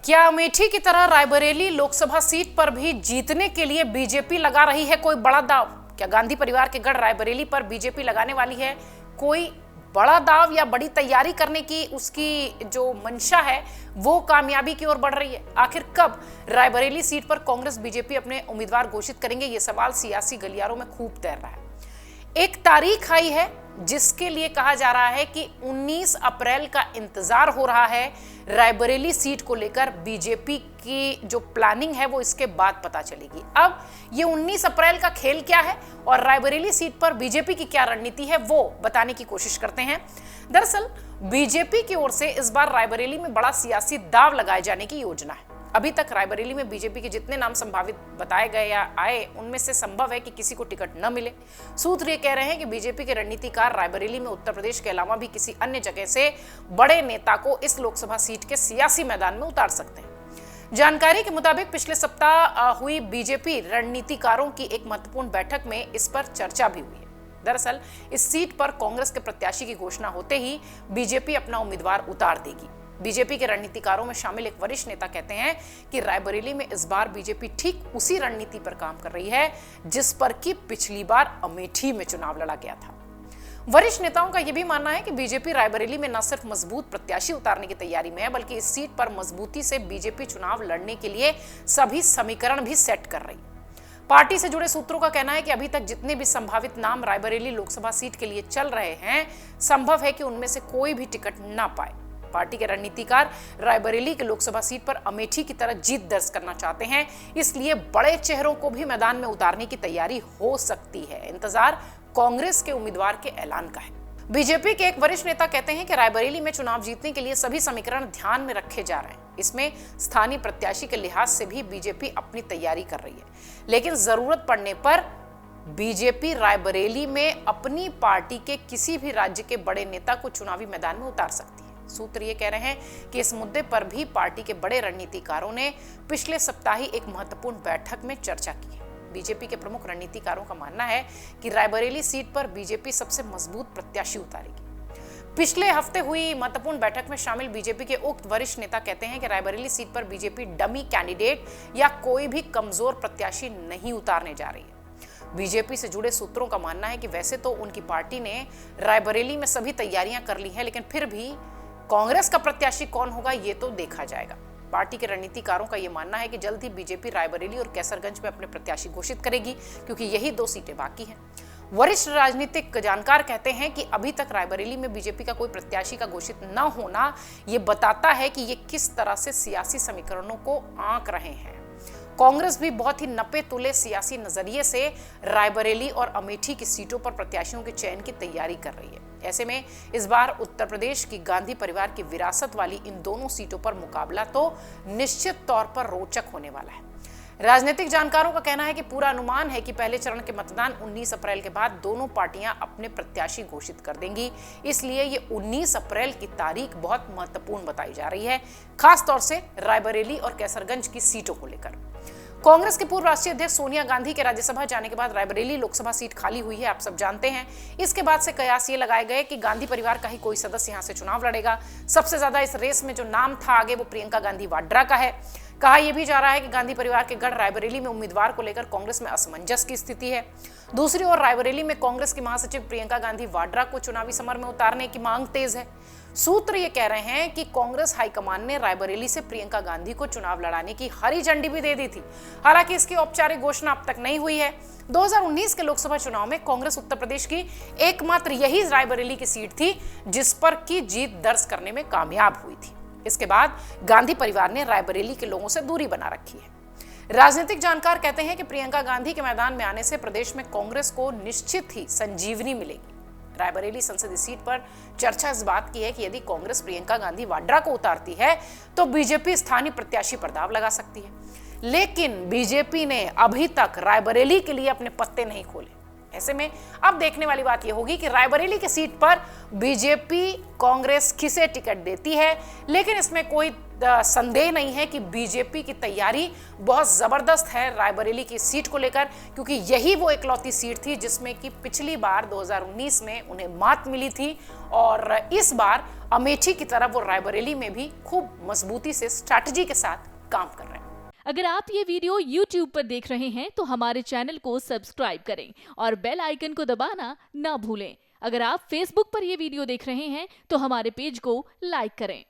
क्या अमेठी की तरह रायबरेली लोकसभा सीट पर भी जीतने के लिए बीजेपी लगा रही है कोई बड़ा दाव? क्या गांधी परिवार के गढ़ रायबरेली पर बीजेपी लगाने वाली है कोई बड़ा दाव, या बड़ी तैयारी करने की उसकी जो मंशा है वो कामयाबी की ओर बढ़ रही है? आखिर कब रायबरेली सीट पर कांग्रेस बीजेपी अपने उम्मीदवार घोषित करेंगे, ये सवाल सियासी गलियारों में खूब तैर रहा है। एक तारीख आई है जिसके लिए कहा जा रहा है कि 19 अप्रैल का इंतजार हो रहा है। रायबरेली सीट को लेकर बीजेपी की जो प्लानिंग है वो इसके बाद पता चलेगी। अब ये 19 अप्रैल का खेल क्या है और रायबरेली सीट पर बीजेपी की क्या रणनीति है वो बताने की कोशिश करते हैं। दरअसल बीजेपी की ओर से इस बार रायबरेली में बड़ा सियासी दांव लगाए जाने की योजना है। अभी तक रायबरेली में बीजेपी के जितने नाम संभावित बताए गए या आए, उनमें से संभव है कि किसी को टिकट न मिले। सूत्र ये कह रहे हैं कि बीजेपी के रणनीतिकार रायबरेली में उत्तर प्रदेश के अलावा भी किसी अन्य जगह से बड़े नेता को इस लोकसभा सीट के सियासी मैदान में उतार सकते हैं। जानकारी के मुताबिक पिछले सप्ताह हुई बीजेपी रणनीतिकारों की एक महत्वपूर्ण बैठक में इस पर चर्चा भी हुई है। दरअसल इस सीट पर कांग्रेस के प्रत्याशी की घोषणा होते ही बीजेपी अपना उम्मीदवार उतार देगी। बीजेपी के रणनीतिकारों में शामिल एक वरिष्ठ नेता कहते हैं कि रायबरेली में इस बार बीजेपी ठीक उसी रणनीति पर काम कर रही है जिस पर कि पिछली बार अमेठी में चुनाव लड़ा गया था। वरिष्ठ नेताओं का यह भी मानना है कि बीजेपी रायबरेली में न सिर्फ मजबूत प्रत्याशी उतारने की तैयारी में है, बल्कि इस सीट पर मजबूती से बीजेपी चुनाव लड़ने के लिए सभी समीकरण भी सेट कर रही है। पार्टी से जुड़े सूत्रों का कहना है कि अभी तक जितने भी संभावित नाम रायबरेली लोकसभा सीट के लिए चल रहे हैं, संभव है कि उनमें से कोई भी टिकट ना पाए। पार्टी के रणनीतिकार रायबरेली के लोकसभा सीट पर अमेठी की तरह जीत दर्ज करना चाहते हैं, इसलिए बड़े चेहरों को भी मैदान में उतारने की तैयारी हो सकती है। इंतजार कांग्रेस के उम्मीदवार के ऐलान का है। बीजेपी के एक वरिष्ठ नेता कहते हैं कि रायबरेली में चुनाव जीतने के लिए सभी समीकरण ध्यान में रखे जा रहे हैं। इसमें स्थानीय प्रत्याशी के लिहाज से भी बीजेपी अपनी तैयारी कर रही है, लेकिन जरूरत पड़ने पर बीजेपी रायबरेली में अपनी पार्टी के किसी भी राज्य के बड़े नेता को चुनावी मैदान में उतार सकती है। सूत्र ये कह रहे हैं कि इस मुद्दे पर भी पार्टी के बड़े रणनीतिकारों ने पिछले सप्ताह ही एक महत्वपूर्ण बैठक में चर्चा की है। बीजेपी के प्रमुख रणनीतिकारों का मानना है कि रायबरेली सीट पर बीजेपी सबसे मजबूत प्रत्याशी उतारेगी। पिछले हफ्ते हुई महत्वपूर्ण बैठक में शामिल बीजेपी के उक्त वरिष्ठ नेता कहते हैं कि रायबरेली सीट पर बीजेपी डमी कैंडिडेट या कोई भी कमजोर प्रत्याशी नहीं उतारने जा रही है। बीजेपी से जुड़े सूत्रों का मानना है कि वैसे तो उनकी पार्टी ने रायबरेली में सभी तैयारियां कर ली हैं, लेकिन फिर भी कांग्रेस का प्रत्याशी कौन होगा ये तो देखा जाएगा। पार्टी के रणनीतिकारों का यह मानना है कि जल्द ही बीजेपी रायबरेली और कैसरगंज में अपने प्रत्याशी घोषित करेगी, क्योंकि यही 2 सीटें बाकी हैं। वरिष्ठ राजनीतिक जानकार कहते हैं कि अभी तक रायबरेली में बीजेपी का कोई प्रत्याशी का घोषित न होना ये बताता है कि ये किस तरह से सियासी समीकरणों को आंक रहे हैं। कांग्रेस भी बहुत ही नपे तुले सियासी नजरिए से रायबरेली और अमेठी की सीटों पर प्रत्याशियों के चयन की तैयारी कर रही है। ऐसे में इस बार उत्तर प्रदेश की गांधी परिवार की विरासत वाली इन दोनों सीटों पर मुकाबला तो निश्चित तौर पर रोचक होने वाला है। राजनीतिक जानकारों का कहना है कि पूरा अनुमान है कि पहले चरण के मतदान 19 अप्रैल के बाद दोनों पार्टियां अपने प्रत्याशी घोषित कर देंगी, इसलिए ये 19 अप्रैल की तारीख बहुत महत्वपूर्ण बताई जा रही है, खासतौर से रायबरेली और कैसरगंज की सीटों को लेकर। कांग्रेस के पूर्व राष्ट्रीय अध्यक्ष सोनिया गांधी के राज्यसभा जाने के बाद रायबरेली लोकसभा सीट खाली हुई है, आप सब जानते हैं। इसके बाद से कयास ये लगाए गए कि गांधी परिवार का ही कोई सदस्य यहां से चुनाव लड़ेगा। सबसे ज्यादा इस रेस में जो नाम था आगे वो प्रियंका गांधी वाड्रा का है। कहा यह भी जा रहा है कि गांधी परिवार के गढ़ रायबरेली में उम्मीदवार को लेकर कांग्रेस में असमंजस की स्थिति है। दूसरी ओर रायबरेली में कांग्रेस की महासचिव प्रियंका गांधी वाड्रा को चुनावी समर में उतारने की मांग तेज है। सूत्र ये कह रहे हैं कि कांग्रेस हाईकमान ने रायबरेली से प्रियंका गांधी को चुनाव लड़ाने की हरी झंडी भी दे दी थी, हालांकि इसकी औपचारिक घोषणा अब तक नहीं हुई है। 2019 के लोकसभा चुनाव में कांग्रेस उत्तर प्रदेश की एकमात्र यही रायबरेली की सीट थी जिस पर की जीत दर्ज करने में कामयाब हुई थी। इसके बाद गांधी परिवार ने रायबरेली के लोगों से दूरी बना रखी है। राजनीतिक जानकार कहते हैं कि प्रियंका गांधी के मैदान में आने से प्रदेश में कांग्रेस को निश्चित ही संजीवनी मिलेगी। रायबरेली संसदीय सीट पर चर्चा इस बात की है कि यदि कांग्रेस प्रियंका गांधी वाड्रा को उतारती है तो बीजेपी स्थानीय प्रत्याशी पर दांव लगा सकती है, लेकिन बीजेपी ने अभी तक रायबरेली के लिए अपने पत्ते नहीं खोले। ऐसे में अब देखने वाली बात यह होगी कि रायबरेली की सीट पर बीजेपी कांग्रेस किसे टिकट देती है, लेकिन इसमें कोई संदेह नहीं है कि बीजेपी की तैयारी बहुत जबरदस्त है रायबरेली की सीट को लेकर, क्योंकि यही वो इकलौती सीट थी जिसमें कि पिछली बार 2019 में उन्हें मात मिली थी और इस बार अमेठी की तरह वो रायबरेली में भी खूब मजबूती से स्ट्रैटेजी के साथ काम कर रहे हैं। अगर आप ये वीडियो YouTube पर देख रहे हैं तो हमारे चैनल को सब्सक्राइब करें और बेल आइकन को दबाना ना भूलें। अगर आप Facebook पर ये वीडियो देख रहे हैं तो हमारे पेज को लाइक करें।